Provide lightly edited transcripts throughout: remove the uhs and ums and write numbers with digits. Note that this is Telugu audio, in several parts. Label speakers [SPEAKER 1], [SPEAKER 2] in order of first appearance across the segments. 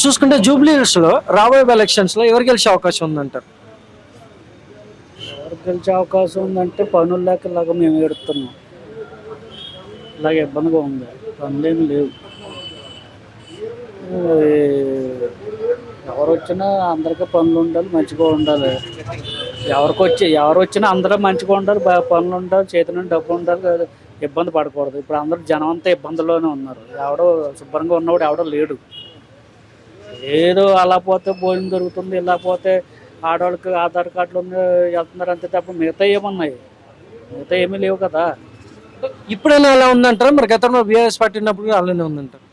[SPEAKER 1] చూసుకుంటే జూబ్లీ హిల్స్ లో రాబోయే ఎలక్షన్స్ లో ఎవరు గెలిచే అవకాశం ఉందంటారు?
[SPEAKER 2] ఎవరికి గెలిచే అవకాశం ఉందంటే పనులు లేక ఇలాగ మేము ఏడుతున్నాం. ఇలాగ ఇబ్బందిగా ఉంది, పనులేమి లేవు. ఈ ఎవరు వచ్చినా అందరికీ పనులు ఉండాలి, మంచిగా ఉండాలి. ఎవరు వచ్చినా అందరూ మంచిగా ఉండాలి, పనులు ఉండాలి, చేతిలో డబ్బు ఉండాలి, ఇబ్బంది పడకూడదు. ఇప్పుడు అందరూ జనం అంతా ఇబ్బందుల్లోనే ఉన్నారు. ఎవడో శుభ్రంగా ఉన్నవాడు ఎవడో లేడు. ఏదో అలా పోతే భోజనం దొరుకుతుంది, ఇలా పోతే ఆడవాళ్ళకి ఆధార్ కార్డులు వెళ్తున్నారు అంతే తప్ప మిగతా ఏమున్నాయి? మిగతా ఏమీ లేవు కదా.
[SPEAKER 1] ఇప్పుడైనా అలా ఉందంటారా? మరి గతంలో బీఆర్ఎస్ పార్టీ ఉన్నప్పుడు కూడా అలానే ఉందంటారు.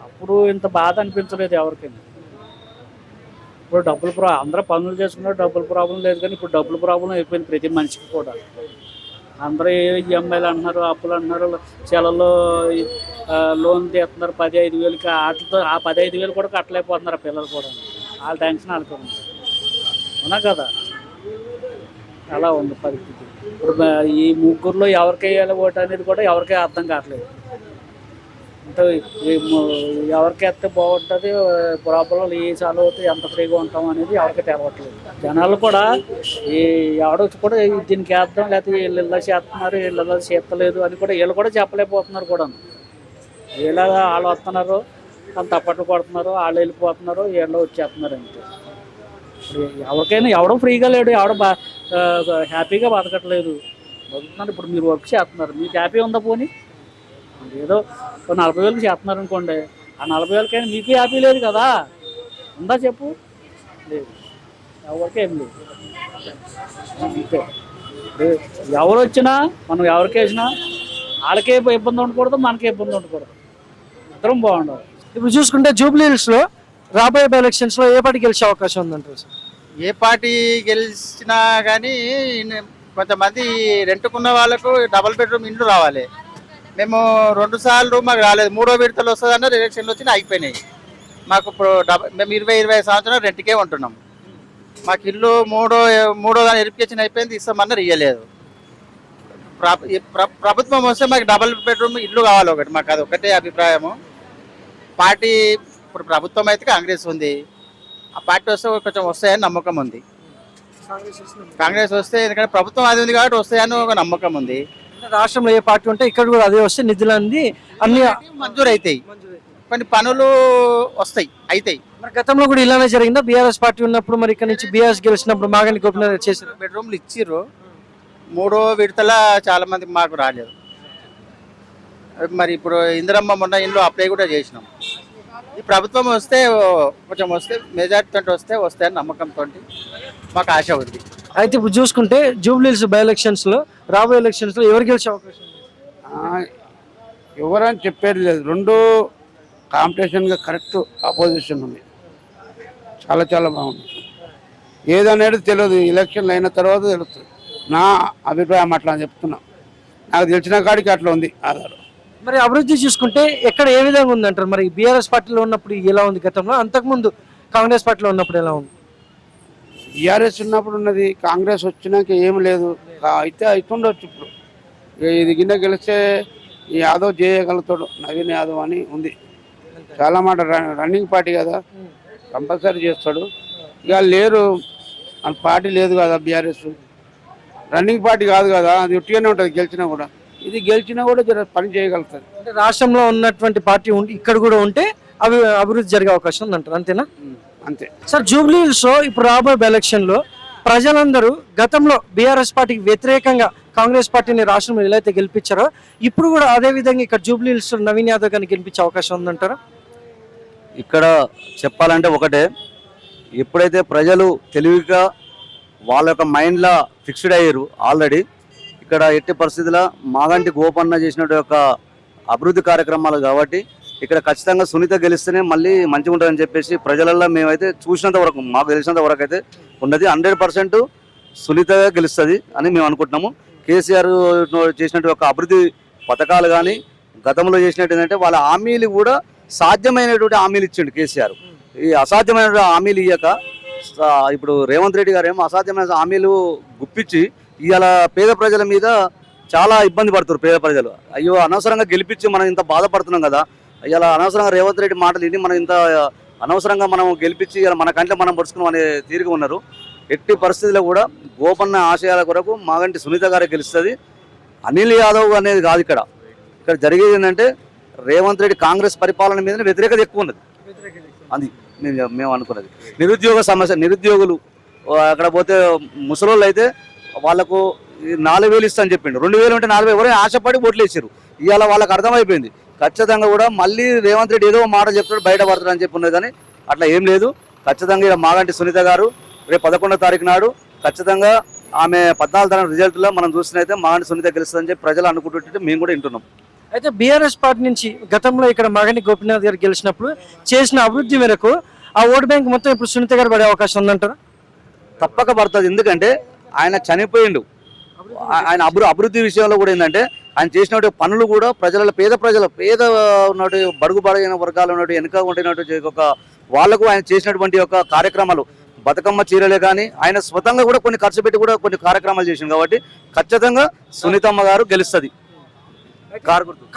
[SPEAKER 2] అప్పుడు ఇంత బాధ అనిపించలేదు ఎవరికైనా. ఇప్పుడు అందరూ పనులు చేసుకున్నారు, డబ్బుల ప్రాబ్లం లేదు. కానీ ఇప్పుడు డబ్బుల ప్రాబ్లం అయిపోయింది ప్రతి మనిషికి కూడా. అందరూ ఈఎంఐలు అంటున్నారు, అప్పులు అంటున్నారు, చెలలో లోన్ తీస్తున్నారు 15,000కి. వాటితో ఆ 15,000 కూడా కట్టలేకపోతున్నారు పిల్లలు కూడా. వాళ్ళ టెన్షన్ వాళ్ళకి ఉంది, అవునా కదా? అలా ఉంది పరిస్థితి. ఇప్పుడు ఈ ముగ్గురులో ఎవరికి వేయాలి ఓటు అనేది కూడా ఎవరికీ అర్థం కావట్లేదు. అంటే ఎవరికి వేస్తే బాగుంటుంది, ప్రాబ్లం ఏ సాల్వ్ అవుతాయి, ఎంత ఫ్రీగా ఉంటాం అనేది ఎవరికి తెలవట్లేదు. జనాలు కూడా ఈ ఎవడొచ్చి కూడా దీనికి వేద్దాం, లేకపోతే వీళ్ళు ఇలా చేస్తున్నారు, వీళ్ళు ఇలా చేస్తలేదు అని కూడా వీళ్ళు కూడా చెప్పలేకపోతున్నారు కూడా. వీళ్ళ వాళ్ళు వస్తున్నారు, వాళ్ళు తప్పట్లు కొడుతున్నారు, వాళ్ళు వెళ్ళిపోతున్నారు, వీళ్ళు వచ్చేస్తున్నారు అంతే. ఇప్పుడు ఎవరికైనా ఎవడో ఫ్రీగా లేడు, ఎవడో హ్యాపీగా బతకట్లేదు, బతుకుతున్నారు. ఇప్పుడు మీరు వర్క్ చేస్తున్నారు, మీకు హ్యాపీ ఉందా? పోనీ ఏదో 40,000 చేస్తున్నారు అనుకోండి, ఆ 40,000కైనా మీకు హ్యాపీ లేదు కదా. ఉందా చెప్పు? లేదు, ఎవరికి ఏం లేదు అంతే. ఎవరు వచ్చినా మనం ఎవరికి వేసినా వాళ్ళకే ఇబ్బంది ఉండకూడదు, మనకే ఇబ్బంది ఉండకూడదు, ఇద్దరం బాగుండాలి.
[SPEAKER 1] ఇప్పుడు చూసుకుంటే జూబ్లీ హిల్స్ లో రాబోయే ఎలక్షన్స్ లో ఏ పార్టీ గెలిచే అవకాశం ఉందంటారు సార్?
[SPEAKER 3] ఏ పార్టీ గెలిచినా కానీ కొంతమంది రెంట్కున్న వాళ్ళకు డబుల్ బెడ్రూమ్ ఇండ్లు రావాలి. మేము 2 సార్లు మాకు రాలేదు, 3వ విడతలు వస్తుందన్నారు. ఎలక్షన్లు వచ్చి అయిపోయినాయి. మాకు ఇప్పుడు మేము 20 సంవత్సరాలు రెంట్కే ఉంటున్నాం. మాకు ఇల్లు మూడో దాని వెరిఫికేషన్ అయిపోయింది, ఇస్తామన్నారు, ఇవ్వలేదు. ప్రభుత్వం వస్తే మాకు డబుల్ బెడ్రూమ్ ఇల్లు కావాలి ఒకటి. మాకు అది ఒకటే అభిప్రాయము. పార్టీ ఇప్పుడు ప్రభుత్వం అయితే కాంగ్రెస్ ఉంది, ఆ పార్టీ వస్తే కొంచెం వస్తాయని నమ్మకం ఉంది. కాంగ్రెస్ వస్తే, ఎందుకంటే ప్రభుత్వం అది ఉంది కాబట్టి వస్తాయని ఒక నమ్మకం ఉంది.
[SPEAKER 1] రాష్ట్రంలో ఏ పార్టీ ఉంటే ఇక్కడ కూడా అదే వస్తే నిధులన్నీ అన్ని
[SPEAKER 3] మంజూరు అవుతాయి, కొన్ని పనులు వస్తాయి, అవుతాయి.
[SPEAKER 1] మరి గతంలో కూడా ఇలానే జరిగిందా? బీఆర్ఎస్ పార్టీ ఉన్నప్పుడు మరి ఇక్కడ నుంచి బీఆర్ఎస్ గెలిచినప్పుడు మాగంటి గోపీనాథ్ చేశారు,
[SPEAKER 3] బెడ్రూమ్లు ఇచ్చిర్రు. 3వ విడతల చాలా మందికి మాకు రాలేదు. మరి ఇప్పుడు ఇందిరమ్మ మొన్న ఇంట్లో అప్లై కూడా చేసినాం. ఈ ప్రభుత్వం వస్తే కొంచెం మెజార్టీతో వస్తాయని నమ్మకంతో మాకు ఆశ ఉంది.
[SPEAKER 1] అయితే ఇప్పుడు చూసుకుంటే జూబ్లీ హిల్స్ బై ఎలక్షన్స్ లో రాబోయే ఎలక్షన్స్ లో ఎవరు గెలిచే అవకాశం ఉంది?
[SPEAKER 4] ఎవరని చెప్పేది లేదు. రెండు కాంపిటీషన్గా కరెక్ట్ ఆపోజిషన్ ఉంది. చాలా చాలా బాగుంది. ఏదనేది తెలియదు, ఎలక్షన్లు అయిన తర్వాత తెలుస్తుంది. నా అభిప్రాయం అట్లా అని చెప్తున్నా. నాకు తెలిసిన కాడికి అట్లా ఉంది ఆధారం.
[SPEAKER 1] మరి అభివృద్ధి చూసుకుంటే ఎక్కడ ఏ విధంగా ఉందంటారు? మరి బీఆర్ఎస్ పార్టీలో ఉన్నప్పుడు ఎలా ఉంది గతంలో, అంతకుముందు కాంగ్రెస్ పార్టీలో ఉన్నప్పుడు ఎలా ఉంది?
[SPEAKER 4] టీఆర్ఎస్ ఉన్నప్పుడు ఉన్నది, కాంగ్రెస్ వచ్చినాక ఏమి లేదు. అయితే అవుతుండొచ్చు. ఇప్పుడు ఇది గిన్నె గెలిస్తే యాదవ్ చేయగలుగుతాడు, నవీన్ యాదవ్ అని ఉంది. చాలా మాట రన్నింగ్ పార్టీ కదా, కంపల్సరీ చేస్తాడు. ఇక లేరు, వాళ్ళ పార్టీ లేదు కదా, బీఆర్ఎస్ రన్నింగ్ పార్టీ కాదు కదా, అది ఒట్టిగానే ఉంటుంది. గెలిచినా కూడా, ఇది గెలిచినా కూడా పని చేయగలుగుతుంది.
[SPEAKER 1] అంటే రాష్ట్రంలో ఉన్నటువంటి పార్టీ ఇక్కడ కూడా ఉంటే అభివృద్ధి జరిగే అవకాశం ఉందంటారు, అంతేనా?
[SPEAKER 4] అంతే
[SPEAKER 1] సార్, జూబ్లీ హిల్స్ లో ఇప్పుడు రాబోయే ఎలక్షన్ లో ప్రజలందరూ గతంలో బీఆర్ఎస్ పార్టీకి వ్యతిరేకంగా కాంగ్రెస్ పార్టీని రాష్ట్రంలో ఎలా అయితే గెలిపించారో ఇప్పుడు కూడా అదే విధంగా ఇక్కడ జూబ్లీ హిల్స్ నవీన్ యాదవ్ గారిని గెలిపించే అవకాశం ఉందంటారా?
[SPEAKER 5] ఇక్కడ చెప్పాలంటే ఒకటే, ఎప్పుడైతే ప్రజలు తెలివిగా వాళ్ళ యొక్క మైండ్లో ఫిక్స్డ్ అయ్యారు ఆల్రెడీ, ఇక్కడ ఎట్టి పరిస్థితుల్లో మాగంటి గోపన్న చేసినట్టు యొక్క అభివృద్ధి కార్యక్రమాలు కాబట్టి ఇక్కడ ఖచ్చితంగా సునీత గెలిస్తేనే మళ్ళీ మంచిగా ఉంటుందని చెప్పేసి ప్రజలలో మేమైతే చూసినంత వరకు, మాకు తెలిసినంత వరకు అయితే ఉన్నది 100% సునీతగా గెలుస్తుంది అని మేము అనుకుంటున్నాము. కేసీఆర్ చేసినట్టు యొక్క అభివృద్ధి పథకాలు కానీ గతంలో చేసినట్టు ఏంటంటే వాళ్ళ హామీలు కూడా సాధ్యమైనటువంటి హామీలు ఇచ్చిండు కేసీఆర్. ఈ అసాధ్యమైన హామీలు ఇయ్యక ఇప్పుడు రేవంత్ రెడ్డి గారు ఏమో అసాధ్యమైన హామీలు గుప్పించి ఇవాళ పేద ప్రజల మీద చాలా ఇబ్బంది పడుతున్నారు. పేద ప్రజలు అయ్యో అనవసరంగా గెలిపించి మనం ఇంత బాధపడుతున్నాం కదా, ఇలా అనవసరంగా రేవంత్ రెడ్డి మాటలు విని మనం ఇంత అనవసరంగా మనం గెలిపించి ఇలా మన కంట్లో మనం పరుచుకున్నాం అనే తీరుగా ఉన్నారు. ఎట్టి పరిస్థితుల్లో కూడా గోపన్న ఆశయాల కొరకు మాగంటి సునీత గారే గెలుస్తుంది. అనిల్ యాదవ్ అనేది కాదు. ఇక్కడ జరిగేది ఏంటంటే రేవంత్ రెడ్డి కాంగ్రెస్ పరిపాలన మీద వ్యతిరేకత ఎక్కువ ఉన్నది. అది మేము అనుకున్నది. నిరుద్యోగ సమస్య, నిరుద్యోగులు అక్కడ పోతే ముసలోళ్ళు అయితే వాళ్ళకు 4,000 ఇస్తా అని చెప్పిండు. 2,000 ఉంటే 40,000 ఎవరైనా ఆశపడి ఓట్లు వేసారు. ఇవాళ వాళ్ళకి అర్థమైపోయింది. ఖచ్చితంగా కూడా మళ్ళీ రేవంత్ రెడ్డి ఏదో మాట చెప్తాడు, బయటపడతాడు అని చెప్పి ఉన్నది. కానీ అట్లా ఏం లేదు. ఖచ్చితంగా ఇలా మాగంటి సునీత గారు రేపు 11వ తారీఖు నాడు ఖచ్చితంగా ఆమె 14వ తారీఖు రిజల్ట్లో మనం చూసినైతే మాగంటి సునీత గెలుస్తుందని చెప్పి ప్రజలు అనుకుంటుంటే మేము కూడా వింటున్నాం.
[SPEAKER 1] అయితే బీఆర్ఎస్ పార్టీ నుంచి గతంలో ఇక్కడ మాగంటి గోపీనాథ్ గారు గెలిచినప్పుడు చేసిన అభివృద్ధి మేరకు ఆ ఓటు బ్యాంక్ మొత్తం ఇప్పుడు సునీత గారు పడే అవకాశం ఉందంటారా?
[SPEAKER 5] తప్పక పడుతుంది. ఎందుకంటే ఆయన చనిపోయిండు. ఆయన అభివృద్ధి విషయంలో కూడా ఏంటంటే ఆయన చేసినటువంటి పనులు కూడా పేద ఉన్నటువంటి బడుగు బలైన వర్గాలు ఉన్నట్టు వెనుక ఉండినటువంటి ఒక వాళ్లకు ఆయన చేసినటువంటి ఒక కార్యక్రమాలు, బతుకమ్మ చీరలే కానీ ఆయన స్వతంగా కూడా కొన్ని ఖర్చు పెట్టి కూడా కొన్ని కార్యక్రమాలు చేసింది. కాబట్టి ఖచ్చితంగా సునీతమ్మ గారు గెలుస్తుంది.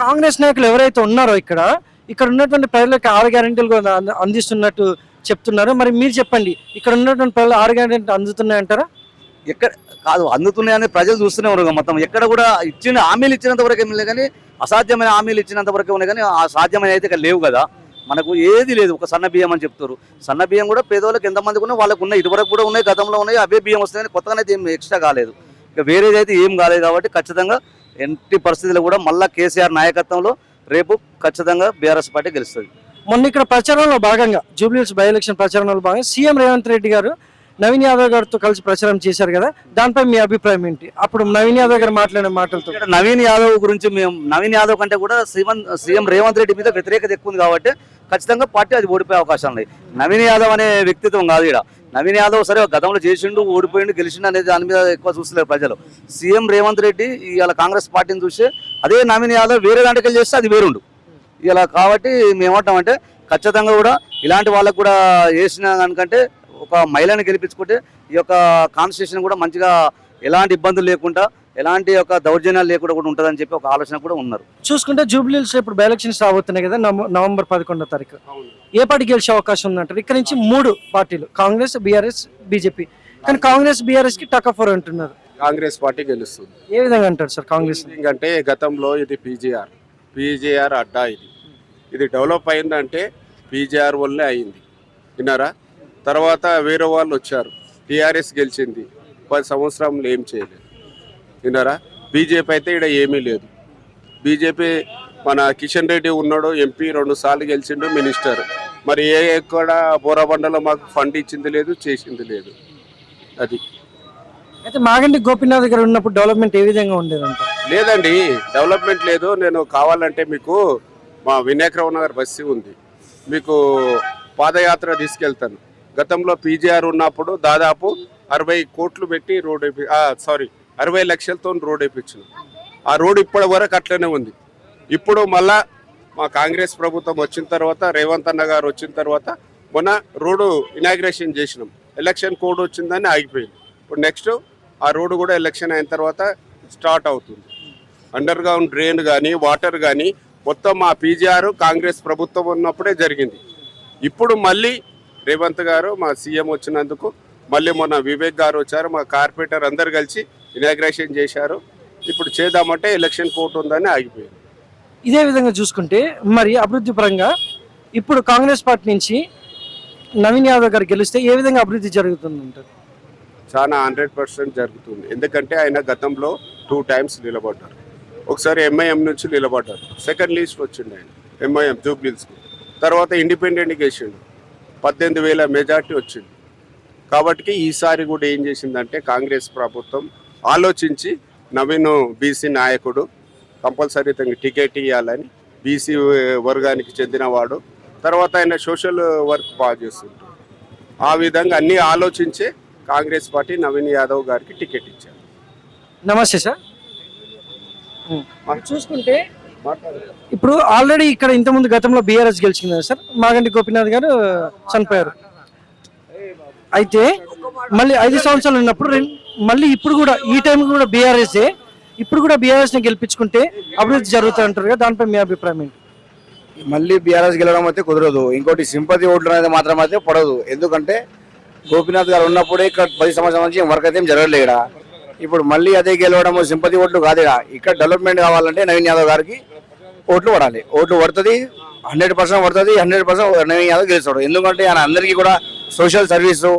[SPEAKER 1] కాంగ్రెస్ నాయకులు ఎవరైతే ఉన్నారో ఇక్కడ ఉన్నటువంటి ప్రజలకు 6 గ్యారెంటీలు అందిస్తున్నట్టు చెప్తున్నారు. మరి మీరు చెప్పండి, ఇక్కడ ఉన్నటువంటి ప్రజలు 6 గ్యారెంటీలు అందుతున్నాయంటారా?
[SPEAKER 5] ఎక్కడ కాదు, అందుతున్నాయని ప్రజలు చూస్తూనే ఉన్నారు. మొత్తం ఎక్కడ కూడా హామీలు ఇచ్చినంత వరకు ఏమి లేదు, కానీ అసాధ్యమైన హామీలు ఇచ్చినంత వరకు ఉన్నాయి. కానీ ఆ సాధ్యమైన అయితే ఇక్కడ లేవు కదా. మనకు ఏది లేదు. ఒక సన్న బియ్యం అని చెప్తారు. సన్న బియ్యం కూడా పేదవాళ్ళకి ఎంతమందికి ఉన్నాయి, వాళ్ళకు ఉన్నాయి. ఇటువరకు కూడా ఉన్నాయి, గతంలో ఉన్నాయి. అవే బియ్యం వస్తాయని కొత్తగానే ఏం ఎక్స్ట్రా కాలేదు. ఇక వేరేది అయితే ఏం కాలేదు. కాబట్టి ఖచ్చితంగా ఎట్టి పరిస్థితుల్లో కూడా మళ్ళా కేసీఆర్ నాయకత్వంలో రేపు ఖచ్చితంగా బీఆర్ఎస్ పార్టీ గెలుస్తుంది.
[SPEAKER 1] మొన్న ఇక్కడ ప్రచారంలో భాగంగా జూబ్లీహిల్స్ బై ఎలక్షన్ ప్రచారంలో భాగంగా సీఎం రేవంత్ రెడ్డి గారు నవీన్ యాదవ్ గారితో కలిసి ప్రచారం చేశారు కదా, దానిపై మీ అభిప్రాయం ఏంటి? అప్పుడు నవీన్ యాదవ్ గారు మాట్లాడిన మాటలతో
[SPEAKER 5] నవీన్ యాదవ్ గురించి నవీన్ యాదవ్ కంటే కూడా సీఎం రేవంత్ రెడ్డి మీద వ్యతిరేకత ఎక్కువ ఉంది. కాబట్టి ఖచ్చితంగా పార్టీ అది ఓడిపోయే అవకాశం ఉన్నాయి. నవీన్ యాదవ్ అనే వ్యక్తిత్వం కాదు ఇక్కడ. నవీన్ యాదవ్ సరే గతంలో చేసిండు, ఓడిపోయిండు, గెలిచిండు అనేది దాని మీద ఎక్కువ చూస్తలేరు ప్రజలు. సీఎం రేవంత్ రెడ్డి ఇవాళ కాంగ్రెస్ పార్టీని చూస్తే అదే నవీన్ యాదవ్ వేరే దాంట్లోకి చేస్తే అది వేరుండు ఇలా. కాబట్టి మేమంటామంటే ఖచ్చితంగా కూడా ఇలాంటి వాళ్ళకు కూడా వేసిన దానికంటే ఒక మహిళని గెలిపించుకుంటే ఈ యొక్క కాన్స్టిట్యూషన్ కూడా మంచిగా ఎలాంటి ఇబ్బందులు లేకుండా, ఎలాంటి ఒక దౌర్జన్యాలు లేకుండా కూడా ఉంటుందని చెప్పి ఒక ఆలోచన కూడా ఉన్నారు.
[SPEAKER 1] చూసుకుంటే జూబ్లీహిల్స్ ఇప్పుడు బై ఎలక్షన్స్ రాబోతున్నాయి కదా, నవంబర్ 11వ తారీఖు. ఏ పార్టీ గెలిచే అవకాశం ఉందంటారు? ఇక్కడ నుంచి 3 పార్టీలు, కాంగ్రెస్, బీఆర్ఎస్, బీజేపీ. కానీ కాంగ్రెస్ బీఆర్ఎస్ కి టక్ ఆఫ్ వార్ అంటున్నారు.
[SPEAKER 6] కాంగ్రెస్ పార్టీ గెలుస్తుంది.
[SPEAKER 1] ఏ విధంగా అంటారు సార్ కాంగ్రెస్?
[SPEAKER 6] ఎందుకంటే గతంలో ఇది పీజేఆర్ అడ్డా. ఇది డెవలప్ అయిందంటే పీజేఆర్ వల్లే అయింది. విన్నారా? తర్వాత వేరే వాళ్ళు వచ్చారు, టీఆర్ఎస్ గెలిచింది. 10 సంవత్సరంలో ఏం చేయలేదు. విన్నారా? బీజేపీ అయితే ఇక్కడ ఏమీ లేదు. బీజేపీ మన కిషన్ రెడ్డి ఉన్నాడు, ఎంపీ 2 సార్లు గెలిచిండు, మినిస్టర్. మరి ఎక్కడ బోరాబండలో మాకు ఫండ్ ఇచ్చింది లేదు, చేసింది లేదు. అది
[SPEAKER 1] అయితే మాగంటి గోపీనాథ్ గారు ఉన్నప్పుడు డెవలప్మెంట్ ఏ విధంగా ఉండేదంట?
[SPEAKER 6] లేదండి, డెవలప్మెంట్ లేదు. నేను కావాలంటే మీకు మా వినాయకరావు నగర్ బస్సు ఉంది, మీకు పాదయాత్ర తీసుకెళ్తాను. గతంలో పీజీఆర్ ఉన్నప్పుడు దాదాపు 60 కోట్లు పెట్టి రోడ్ 60 లక్షలతో రోడ్ వేయించాను. ఆ రోడ్ ఇప్పటి వరకు అట్లనే ఉంది. ఇప్పుడు మళ్ళా మా కాంగ్రెస్ ప్రభుత్వం వచ్చిన తర్వాత, రేవంత్ అన్న గారు వచ్చిన తర్వాత మొన్న రోడ్డు ఇనాగ్రేషన్ చేసినాం. ఎలక్షన్ కోడ్ వచ్చిందని ఆగిపోయింది. ఇప్పుడు నెక్స్ట్ ఆ రోడ్డు కూడా ఎలక్షన్ అయిన తర్వాత స్టార్ట్ అవుతుంది. అండర్ గ్రౌండ్ డ్రైన్ కానీ వాటర్ కానీ మొత్తం మా పీజీఆర్ కాంగ్రెస్ ప్రభుత్వం ఉన్నప్పుడే జరిగింది. ఇప్పుడు మళ్ళీ రేవంత్ గారు మా సీఎం వచ్చినందుకు మళ్ళీ మొన్న వివేక్ గారు వచ్చారు, మా కార్పొరేటర్ అందరు కలిసి ఇనాగ్రేషన్ చేశారు. ఇప్పుడు చేద్దామంటే ఎలక్షన్ కోర్టు ఉందని ఆగిపోయింది.
[SPEAKER 1] ఇదే విధంగా చూసుకుంటే మరి అభివృద్ధి పరంగా ఇప్పుడు కాంగ్రెస్ పార్టీ నుంచి నవీన్ యాదవ్ గారు గెలిస్తే ఏ విధంగా అభివృద్ధి జరుగుతుందంటారు?
[SPEAKER 6] చాలా 100% జరుగుతుంది. ఎందుకంటే ఆయన గతంలో 2 times నిలబడ్డారు. ఒకసారి ఎంఐఎం నుంచి నిలబడ్డారు, సెకండ్ లిస్ట్ వచ్చింది ఆయన ఎంఐఎం జూబ్లీహిల్స్కు. తర్వాత ఇండిపెండెంట్గా వేసిండు, 18,000 మెజార్టీ వచ్చింది. కాబట్టి ఈసారి కూడా ఏం చేసిందంటే కాంగ్రెస్ ప్రభుత్వం ఆలోచించి నవీన్ బీసీ నాయకుడు, కంపల్సరీ తనకి టికెట్ ఇవ్వాలని, బీసీ వర్గానికి చెందినవాడు, తర్వాత ఆయన సోషల్ వర్క్ బాగా చేస్తుంటారు. ఆ విధంగా అన్నీ ఆలోచించే కాంగ్రెస్ పార్టీ నవీన్ యాదవ్ గారికి టికెట్ ఇచ్చారు.
[SPEAKER 1] నమస్తే సార్. చూసుకుంటే ఇప్పుడు ఆల్రెడీ ఇక్కడ ఇంతకుముందు గతంలో బీఆర్ఎస్ గెలిచింది కదా సార్, మాగంటి గోపీనాథ్ గారు చనిపోయారు. అయితే మళ్ళీ 5 సంవత్సరాలు ఉన్నప్పుడు మళ్ళీ ఇప్పుడు కూడా ఈ టైం కూడా బీఆర్ఎస్ఏ, ఇప్పుడు కూడా బీఆర్ఎస్ని గెలిపించుకుంటే అభివృద్ధి జరుగుతుంది అంటారు కదా, దానిపై మీ అభిప్రాయం ఏంటి?
[SPEAKER 7] మళ్ళీ బీఆర్ఎస్ గెలవడం అయితే కుదరదు. ఇంకోటి సింపతి ఓట్లు అనేది మాత్రం అయితే పడదు. ఎందుకంటే గోపీనాథ్ గారు ఉన్నప్పుడే ఇక్కడ 10 సంవత్సరాల నుంచి వర్క్ అయితే ఏం జరగలేదు ఇక్కడ. ఇప్పుడు మళ్ళీ అదే గెలవడం సింపతి ఓట్లు కాదు ఇక్కడ డెవలప్మెంట్ కావాలంటే నవీన్ యాదవ్ గారికి ఓట్లు పడాలి. ఓట్లు పడుతుంది, 100% పడుతుంది, 100% నవీన్ యాదవ్ గెలుస్తాడు. ఎందుకంటే ఆయన అందరికీ కూడా సోషల్ సర్వీసు,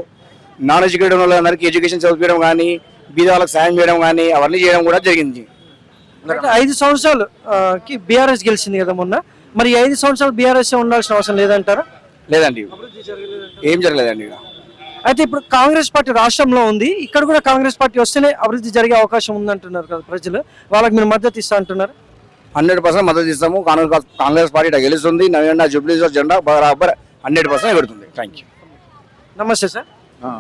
[SPEAKER 7] నాన్ ఎడ్యుకేటెడ్ వాళ్ళందరికీ ఎడ్యుకేషన్ చదివించడం కానీ, బీద వాళ్ళకి సాయం చేయడం కానీ అవన్నీ చేయడం కూడా జరిగింది.
[SPEAKER 1] అంటే 5 సంవత్సరాలు బీఆర్ఎస్ గెలిచింది కదా మొన్న. మరి 5 సంవత్సరాలు బీఆర్ఎస్ ఉండాల్సిన అవసరం లేదంటారా?
[SPEAKER 7] లేదండి, ఏం జరగలేదండి ఇక.
[SPEAKER 1] అయితే ఇప్పుడు కాంగ్రెస్ పార్టీ రాష్ట్రంలో ఉంది, ఇక్కడ కూడా కాంగ్రెస్ పార్టీ వస్తేనే అభివృద్ధి జరిగే అవకాశం ఉందంటున్నారు కదా ప్రజలు. వాళ్ళకి మీరు మద్దతు ఇస్తా అంటున్నారు?
[SPEAKER 7] 100% మద్దతు ఇస్తాము. కాంగ్రెస్ పార్టీ ఇట్లా గెలుస్తుంది. నవీన జూబ్లీ జెండా బరాబర్ 100% ఎగురుతుంది. Thank you.
[SPEAKER 1] నమస్తే సార్.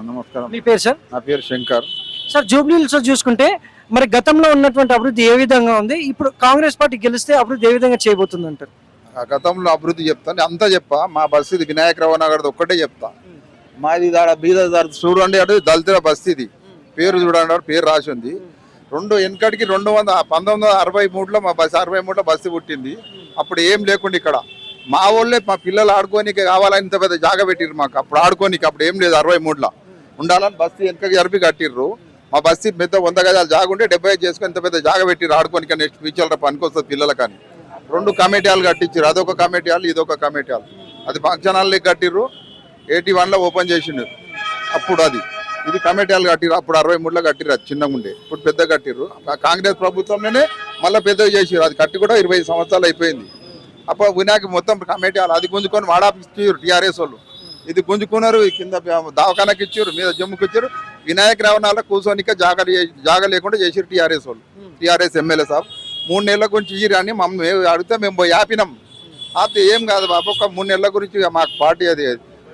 [SPEAKER 8] నమస్కారం.
[SPEAKER 1] మీ పేరు సార్?
[SPEAKER 8] నా పేరు శంకర్.
[SPEAKER 1] సార్, జూబ్లీ హిల్స్ చూసుకుంటే మరి గతంలో ఉన్నటువంటి అభివృద్ధి ఏ విధంగా ఉంది, ఇప్పుడు కాంగ్రెస్ పార్టీ గెలిస్తే అభివృద్ధి ఏ విధంగా చేయబోతుంది అంటారు?
[SPEAKER 8] గతంలో అభివృద్ధి చెప్తాను, అంతా చెప్పా. మా బస్తీది వినాయకరావు నగర్ ఒక్కటే చెప్తా. మాది బీద చూడండి, అటు దళితుల బస్తీది పేరు చూడండి, పేరు రాసి ఉంది. వెనకటికి 1963లో మా బస్సు 63లో బస్తీ పుట్టింది. అప్పుడు ఏం లేకుండా ఇక్కడ మా వాళ్ళే మా పిల్లలు ఆడుకోనికి కావాలని ఇంత పెద్ద జాగా పెట్టిర్రు మాకు. అప్పుడు ఆడుకోనికి అప్పుడు ఏం లేదు. 63లో ఉండాలని బస్తీ వెనకకి జరిపి కట్టిర్రు. మా బస్తీ పెద్ద 100 గజాలు జాగా ఉంటే 75 చేసుకొని ఇంత పెద్ద జాగా పెట్టిర్రు ఆడుకోనికి. నెక్స్ట్ ఫ్యూచర్లో పనికొస్తుంది పిల్లలు. కానీ 2 కమిటీ హాల్ కట్టించారు. అదొక కమిటీ హాల్, ఇదొక కమిటీ హాల్. అది ఫంక్షన్ హాల్ కట్టిర్రు. 81లో ఓపెన్ చేసిండ్రు. అప్పుడు ఇది కమిటీ హాల్ కట్టిర్రు. అప్పుడు 63లో కట్టిర్రు. అది చిన్నగా ఉండే, ఇప్పుడు పెద్ద కట్టిర్రు. కాంగ్రెస్ ప్రభుత్వంలోనే మళ్ళీ పెద్దగా చేసిర్రు. అది కట్టి కూడా 20 సంవత్సరాలు అయిపోయింది. అప్పుడు వినాయక మొత్తం కమిటీ హాల్ అది గుంజుకొని వాడాపిచ్చారు టీఆర్ఎస్ వాళ్ళు. ఇది గుంజుకున్నారు, కింద దవాఖానకి ఇచ్చారు, మీద జమ్ముకి ఇచ్చారు. వినాయక రావణాల కూర్చోనిక జాగా లేకుండా చేసారు టీఆర్ఎస్ వాళ్ళు. టీఆర్ఎస్ ఎమ్మెల్యే సాబ్ 3 నెలల గురించి ఇయ్యి అని మమ్మల్ని అడిగితే మేము పోయి ఆపినాం. ఆపితే ఏం కాదు బాబు, ఒక 3 నెలల గురించి మాకు పార్టీ అది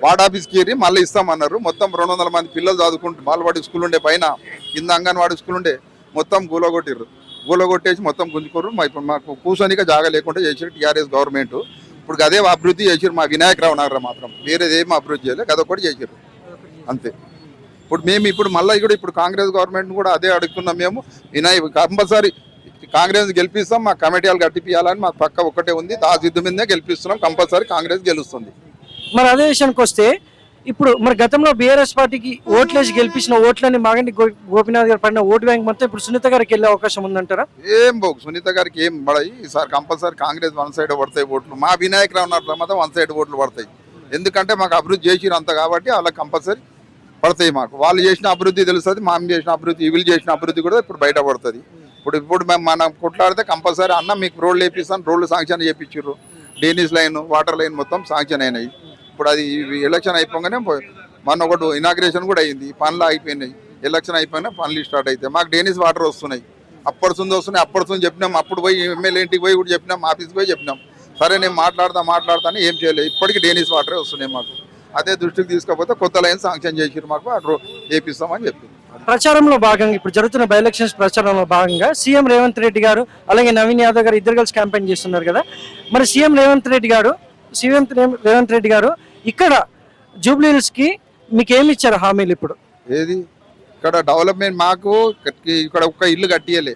[SPEAKER 8] వార్డ్ ఆఫీస్కి ఇరి మళ్ళీ ఇస్తామన్నారు. మొత్తం 200 మంది పిల్లలు చదువుకుంటూ బాలవాడి స్కూల్ ఉండే, పైన కింద అంగన్వాడి స్కూల్ ఉండే, మొత్తం గూలగొట్టిర్రు. గూలగొట్టేసి మొత్తం గుంజుకోరు. మాకు కూర్చొనిక జాగా లేకుండా చేసారు టీఆర్ఎస్ గవర్నమెంట్. ఇప్పుడు అదే అభివృద్ధి చేసారు మా వినాయకరావు నగర్ మాత్రం. వేరేదేం అభివృద్ధి చేయలేదు, అదొకటి చేసారు అంతే. ఇప్పుడు మళ్ళీ ఇప్పుడు కాంగ్రెస్ గవర్నమెంట్ కూడా అదే అడుగుతున్నాం మేము. కంపల్సరీ కాంగ్రెస్ గెలిపిస్తాం, మా కమిటీ హాల్ కట్టిపియాలని మా పక్క ఒక్కటే ఉంది. ఆ జిద్దు మీదే గెలిపిస్తున్నాం. కంపల్సరీ కాంగ్రెస్ గెలుస్తుంది.
[SPEAKER 1] మరి అదే విషయానికి వస్తే ఇప్పుడు మరి గతంలో బీఆర్ఎస్ పార్టీకి ఓట్లేసి గెలిపించిన ఓట్లని మాగంటి గోపీనాథ్ గారు పడిన ఓటు బ్యాంక్ మొత్తం ఇప్పుడు సునీత గారికి వెళ్ళే అవకాశం ఉందంటారా?
[SPEAKER 8] ఏం బాగు సునీత గారికి ఏం పడాయి. ఈసారి కంపల్సరీ కాంగ్రెస్ 1 సైడ్ పడతాయి ఓట్లు. మా వినాయకరావు ఉన్నట్లు మాత్రం 1 సైడ్ ఓట్లు పడతాయి. ఎందుకంటే మాకు అభివృద్ధి చేసిరు అంత కాబట్టి అలా కంపల్సరీ పడతాయి. మాకు వాళ్ళు చేసిన అభివృద్ధి తెలుస్తుంది, మేము చేసిన అభివృద్ధి, వీళ్ళు చేసిన అభివృద్ధి కూడా ఇప్పుడు బయట పడుతుంది. ఇప్పుడు మేము మనం కొట్లాడితే కంపల్సరీ అన్న మీకు రోడ్లు వేపిస్తాను, రోడ్లు శాంక్షన్ చేయించారు. డ్రైనేజ్ లైన్, వాటర్ లైన్ మొత్తం శాంక్షన్ అయినాయి. ఇప్పుడు అది ఎలక్షన్ అయిపోగానే మొన్న ఒకటి ఇనాగ్రేషన్ కూడా అయింది. పనులు అయిపోయినాయి. ఎలక్షన్ అయిపోయినా పనులు స్టార్ట్ అవుతాయి. మాకు డ్రైనేజ్ వాటర్ వస్తున్నాయి, అప్పటి చెప్పినాం. అప్పుడు పోయి ఎమ్మెల్యే ఇంటికి పోయి కూడా చెప్పినాం, ఆఫీస్కి పోయి చెప్పినాం. సరే నేను మాట్లాడతాను ఏం చేయలేదు. ఇప్పటికీ డ్రైనేజ్ వాటరే వస్తున్నాయి మాకు. అదే దృష్టికి తీసుకపోతే కొత్త లైన్ శాంక్షన్ చేసిరు, మాకు అటు వేపిస్తామని చెప్పి.
[SPEAKER 1] ప్రచారంలో భాగంగా ఇప్పుడు జరుగుతున్న బై ఎలక్షన్స్ ప్రచారంలో భాగంగా సీఎం రేవంత్ రెడ్డి గారు అలాగే నవీన్ యాదవ్ గారు ఇద్దరు కలిసి క్యాంపెయిన్ చేస్తున్నారు కదా. మరి సీఎం రేవంత్ రెడ్డి గారు ఇక్కడ జూబ్లీ హిల్స్ కి మీకు ఏమి ఇచ్చారు హామీలు? ఇప్పుడు
[SPEAKER 8] ఏది ఇక్కడ డెవలప్మెంట్ మాకు ఇక్కడ ఒక ఇల్లు కట్టియలే.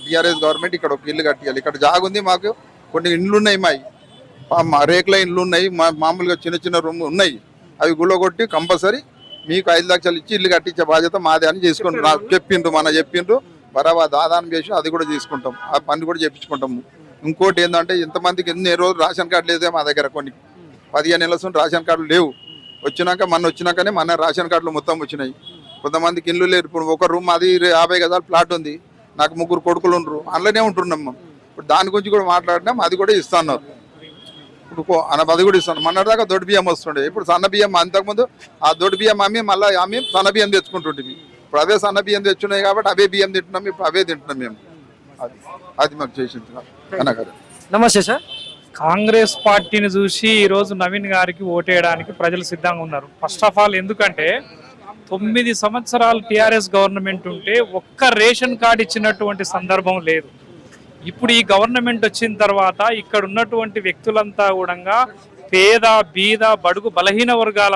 [SPEAKER 8] టీఆర్ఎస్ గవర్నమెంట్ ఇక్కడ ఒక ఇల్లు కట్టియాలి. ఇక్కడ జాగుంది, మాకు కొన్ని ఇండ్లు ఉన్నాయి, మా రేకుల ఇండ్లు ఉన్నాయి, మామూలుగా చిన్న చిన్న రూమ్ ఉన్నాయి. అవి గుళ్ళగొట్టి కంపల్సరీ మీకు 5 లక్షలు ఇచ్చి ఇల్లు కట్టించే బాధ్యత మాదే అని చెప్పిండ్రు. బరాబర్ దాదానం చేసి అది కూడా తీసుకుంటాం. ఆ పని కూడా చేయించుకుంటాము. ఇంకోటి ఏంటంటే ఇంతమందికి ఎన్ని రోజులు రేషన్ కార్డు లేదే మా దగ్గర. కొన్ని 15 నెలల నుంచి రేషన్ కార్డులు లేవు. వచ్చినాకనే మన రేషన్ కార్డులు మొత్తం వచ్చినాయి. కొంతమందికి ఇల్లు లేరు. ఇప్పుడు ఒక రూమ్ అది 50 గజాల ప్లాట్ ఉంది. నాకు 3 కొడుకులు ఉండరు, అందులోనే ఉంటున్నాం. ఇప్పుడు దాని గురించి కూడా మాట్లాడినాం. అది కూడా ఇస్తున్నారు. ఇప్పుడు అది కూడా ఇస్తాను. మొన్నటిదాకా దొడ్డు బియ్యం వస్తుండే, ఇప్పుడు సన్న బియ్యం. అంతకుముందు ఆ దొడ్డు బియ్యం అమ్మి సన్న బియ్యం తెచ్చుకుంటుంటే ఇప్పుడు అవే సన్న బియ్యం తెచ్చున్నాయి కాబట్టి అవే బియ్యం తింటున్నాం. ఇప్పుడు అవే తింటున్నాం మేము. అది మాకు చేసింది.
[SPEAKER 1] నమస్తే సార్.
[SPEAKER 9] కాంగ్రెస్ పార్టీని చూసి ఈరోజు నవీన్ గారికి ఓటేయడానికి ప్రజలు సిద్ధంగా ఉన్నారు. ఫస్ట్ ఆఫ్ ఆల్ ఎందుకంటే 9 సంవత్సరాలు టీఆర్ఎస్ గవర్నమెంట్ ఉంటే ఒక్క రేషన్ కార్డు ఇచ్చినటువంటి సందర్భం లేదు. ఇప్పుడు ఈ గవర్నమెంట్ వచ్చిన తర్వాత ఇక్కడ ఉన్నటువంటి వ్యక్తులంతా కూడా పేద బీద బడుగు బలహీన వర్గాల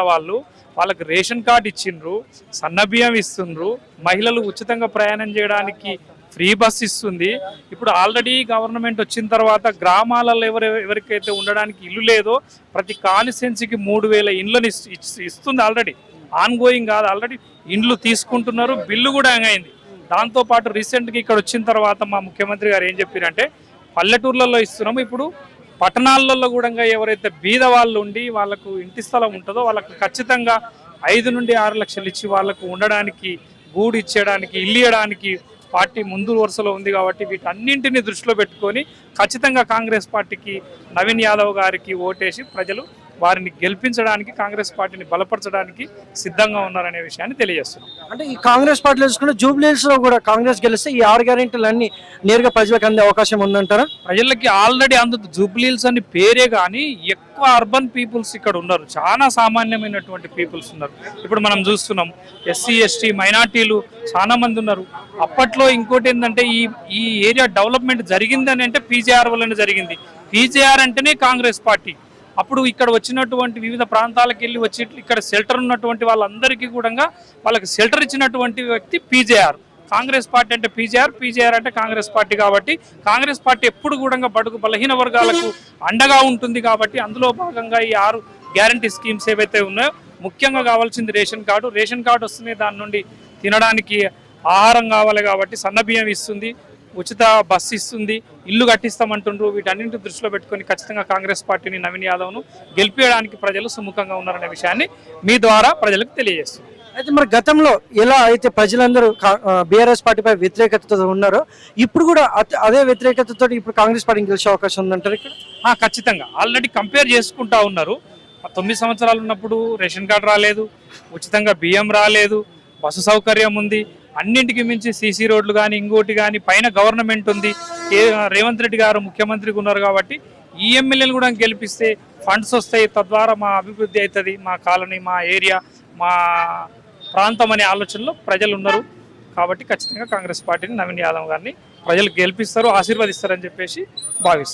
[SPEAKER 9] వాళ్ళకి రేషన్ కార్డు ఇచ్చిండ్రు, సన్నబియ్యం ఇస్తుండ్రు, మహిళలు ఉచితంగా ప్రయాణం చేయడానికి ఫ్రీ బస్ ఇస్తుంది. ఇప్పుడు ఆల్రెడీ గవర్నమెంట్ వచ్చిన తర్వాత గ్రామాలలో ఎవరికైతే ఉండడానికి ఇల్లు లేదో ప్రతి కాన్స్టిట్యున్సీకి 3000 ఇండ్లను ఇస్తుంది. ఆల్రెడీ ఆన్ గోయింగ్ కాదు, ఆల్రెడీ ఇండ్లు తీసుకుంటున్నారు. బిల్లు కూడా అయింది. దాంతోపాటు రీసెంట్గా ఇక్కడ వచ్చిన తర్వాత మా ముఖ్యమంత్రి గారు ఏం చెప్పారంటే పల్లెటూర్లలో ఇస్తున్నాము, ఇప్పుడు పట్టణాలలో కూడా ఎవరైతే బీద వాళ్ళు ఉండి వాళ్ళకు ఇంటి స్థలం ఉంటుందో వాళ్ళకు ఖచ్చితంగా 5 నుండి 6 లక్షలు ఇచ్చి వాళ్ళకు ఉండడానికి, గూడు ఇచ్చేయడానికి, ఇల్లు ఇవ్వడానికి పార్టీ ముందు వరుసలో ఉంది. కాబట్టి వీటన్నింటినీ దృష్టిలో పెట్టుకొని ఖచ్చితంగా కాంగ్రెస్ పార్టీకి, నవీన్ యాదవ్ గారికి ఓటేసి ప్రజలు వారిని గెలిపించడానికి, కాంగ్రెస్ పార్టీని బలపరచడానికి సిద్ధంగా ఉన్నారనే విషయాన్ని తెలియజేస్తున్నాం.
[SPEAKER 1] అంటే ఈ కాంగ్రెస్ పార్టీలో చూసుకుంటే జూబ్లీహిల్స్ లో కూడా కాంగ్రెస్ గెలిస్తే ఈ 6 గ్యారెంటీలు అన్ని నేరుగా ప్రజలకు అందే అవకాశం ఉందంటారా?
[SPEAKER 9] ప్రజలకి ఆల్రెడీ జూబ్లీహిల్స్ అని పేరే కానీ ఎక్కువ అర్బన్ పీపుల్స్ ఇక్కడ ఉన్నారు, చాలా సామాన్యమైనటువంటి పీపుల్స్ ఉన్నారు. ఇప్పుడు మనం చూస్తున్నాం ఎస్సీ ఎస్టీ మైనార్టీలు చాలా మంది ఉన్నారు. అప్పట్లో ఇంకోటి ఏంటంటే ఈ ఏరియా డెవలప్మెంట్ జరిగిందని అంటే పీజేఆర్ వల్లనే జరిగింది. పీజేఆర్ అంటేనే కాంగ్రెస్ పార్టీ. అప్పుడు ఇక్కడ వచ్చినటువంటి వివిధ ప్రాంతాలకు వెళ్ళి వచ్చి ఇక్కడ షెల్టర్ ఉన్నటువంటి వాళ్ళందరికీ కూడా వాళ్ళకి షెల్టర్ ఇచ్చినటువంటి వ్యక్తి పీజేఆర్. కాంగ్రెస్ పార్టీ అంటే పీజేఆర్ అంటే కాంగ్రెస్ పార్టీ. కాబట్టి కాంగ్రెస్ పార్టీ ఎప్పుడు కూడా బడుగు బలహీన వర్గాలకు అండగా ఉంటుంది. కాబట్టి అందులో భాగంగా ఈ 6 గ్యారంటీ స్కీమ్స్ ఏవైతే ఉన్నాయో ముఖ్యంగా కావాల్సింది రేషన్ కార్డు వస్తుంది. దాని నుండి తినడానికి ఆహారం కావాలి కాబట్టి సన్నబియ్యం ఇస్తుంది, ఉచిత బస్సు ఇస్తుంది, ఇల్లు కట్టిస్తామంటుండ్రు. వీటన్నింటిని దృష్టిలో పెట్టుకొని ఖచ్చితంగా కాంగ్రెస్ పార్టీని, నవీన్ యాదవ్ను గెలిపించడానికి ప్రజలు సుముఖంగా ఉన్నారనే విషయాన్ని మీ ద్వారా ప్రజలకు తెలియజేస్తున్నారు.
[SPEAKER 1] అయితే మరి గతంలో ఎలా అయితే ప్రజలందరూ బీఆర్ఎస్ పార్టీపై వ్యతిరేకతతో ఉన్నారో ఇప్పుడు కూడా అదే వ్యతిరేకతతో ఇప్పుడు కాంగ్రెస్ పార్టీని గెలిచే అవకాశం ఉందంటారు ఇక్కడ?
[SPEAKER 9] ఖచ్చితంగా ఆల్రెడీ కంపేర్ చేసుకుంటా ఉన్నారు. 9 సంవత్సరాలు ఉన్నప్పుడు రేషన్ కార్డు రాలేదు, ఉచితంగా బియ్యం రాలేదు, బస్సు సౌకర్యం ఉంది, అన్నింటికి మించి సీసీ రోడ్లు కానీ ఇంకోటి కానీ పైన గవర్నమెంట్ ఉంది. రేవంత్ రెడ్డి గారు ముఖ్యమంత్రిగా ఉన్నారు. కాబట్టి ఈ ఎమ్మెల్యేలు కూడా గెలిపిస్తే ఫండ్స్ వస్తాయి, తద్వారా మా అభివృద్ధి అవుతుంది, మా కాలనీ, మా ఏరియా, మా ప్రాంతం అనే ఆలోచనలో ప్రజలు ఉన్నారు. కాబట్టి ఖచ్చితంగా కాంగ్రెస్ పార్టీని, నవీన్ యాదవ్ గారిని ప్రజలు గెలిపిస్తారు, ఆశీర్వదిస్తారని చెప్పేసి భావిస్తారు.